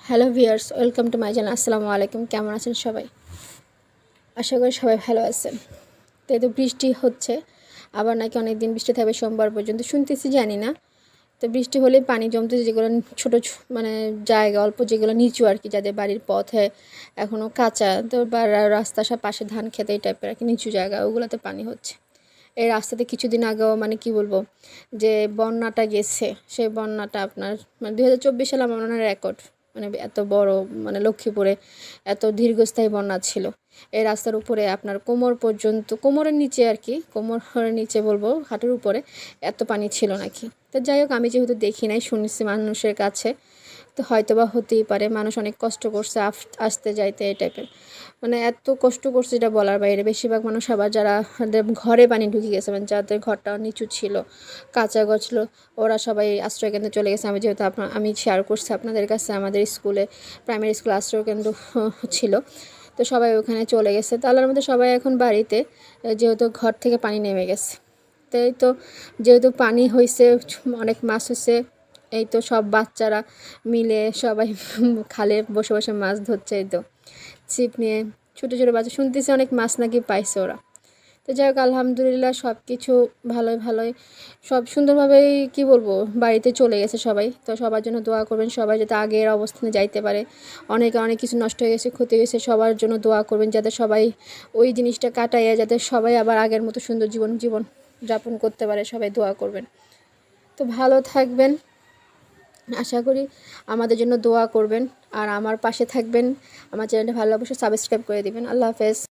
Hello viewers, welcome to my channel. আসসালামু আলাইকুম। কেমন আছেন সবাই? আশা করি সবাই ভালো আছেন। তো এই তো বৃষ্টি হচ্ছে, আবার নাকি অনেক দিন বৃষ্টি থাকবে, সোমবার পর্যন্ত শুনতেছি, জানি না। তো বৃষ্টি হলে পানি জমতেছে, যেগুলো ছোটো মানে জায়গা অল্প, যেগুলো নিচু আর কি, যাদের বাড়ির পথে এখনও কাঁচা, তো বা রাস্তার পাশে ধান খেতে এই টাইপের আর কি নিচু জায়গা, ওগুলোতে পানি হচ্ছে। এই রাস্তাতে কিছুদিন আগেও মানে কি বলবো, যে বন্যাটা গেছে, সেই বন্যাটা আপনার মানে 2024 সালে আমার মনে হয় রেকর্ড, মানে এত বড়, মানে লক্ষ্মীপুরে এত দীর্ঘস্থায়ী বন্যা ছিল। এই রাস্তার উপরে আপনার কোমর পর্যন্ত, কোমরের নিচে আর কি, কোমরের নিচে বলবো হাঁটুর উপরে এত পানি ছিল নাকি। তো যাই হোক, আমি যেহেতু দেখি নাই, শুনেছি মানুষের কাছে, তো হয়তো বা হতেই পারে। মানুষ অনেক কষ্ট করছে আসতে যাইতে এই টাইপের, মানে এত কষ্ট করছে যেটা বলার বাইরে। বেশিরভাগ মানুষ আবার যারা ঘরে পানি ঢুকে গেছে, মানে যাদের ঘরটা নিচু ছিল, কাঁচা ঘর ছিল, ওরা সবাই আশ্রয়কেন্দ্রে চলে গেছে। আমি যেহেতু আমি শেয়ার করছি আপনাদের কাছে, আমাদের স্কুলে, প্রাইমারি স্কুল আশ্রয়কেন্দ্র ছিল, তো সবাই ওখানে চলে গেছে। তো আল্লাহর মধ্যে সবাই এখন বাড়িতে, যেহেতু ঘর থেকে পানি নেমে গেছে। তাই তো, যেহেতু পানি হয়েছে, অনেক মাছ হয়েছে, এই তো সব বাচ্চারা মিলে সবাই খালে বসে বসে মাছ ধরছে। এই তো ছিপ নিয়ে ছোটো ছোটো বাচ্চা, শুনতেছি অনেক মাছ নাকি পাইছে ওরা। তো যাই হোক, আলহামদুলিল্লাহ সব কিছু ভালোই ভালোই, সব সুন্দরভাবেই কি বলবো, বাড়িতে চলে গেছে সবাই। তো সবার জন্য দোয়া করবেন, সবাই যাতে আগের অবস্থানে যাইতে পারে। অনেক কিছু নষ্ট হয়ে গেছে, ক্ষতি হয়েছে, সবার জন্য দোয়া করবেন, যাতে সবাই ওই জিনিসটা কাটাইয়া যাতে সবাই আবার আগের মতো সুন্দর জীবন যাপন করতে পারে। সবাই দোয়া করবেন। তো ভালো থাকবেন, আশা করি আমাদের জন্য দোয়া করবেন, আর আমার পাশে থাকবেন। আমার চ্যানেলটা ভালো অবশ্যই সাবস্ক্রাইব করে দিবেন। আল্লাহ হাফেজ।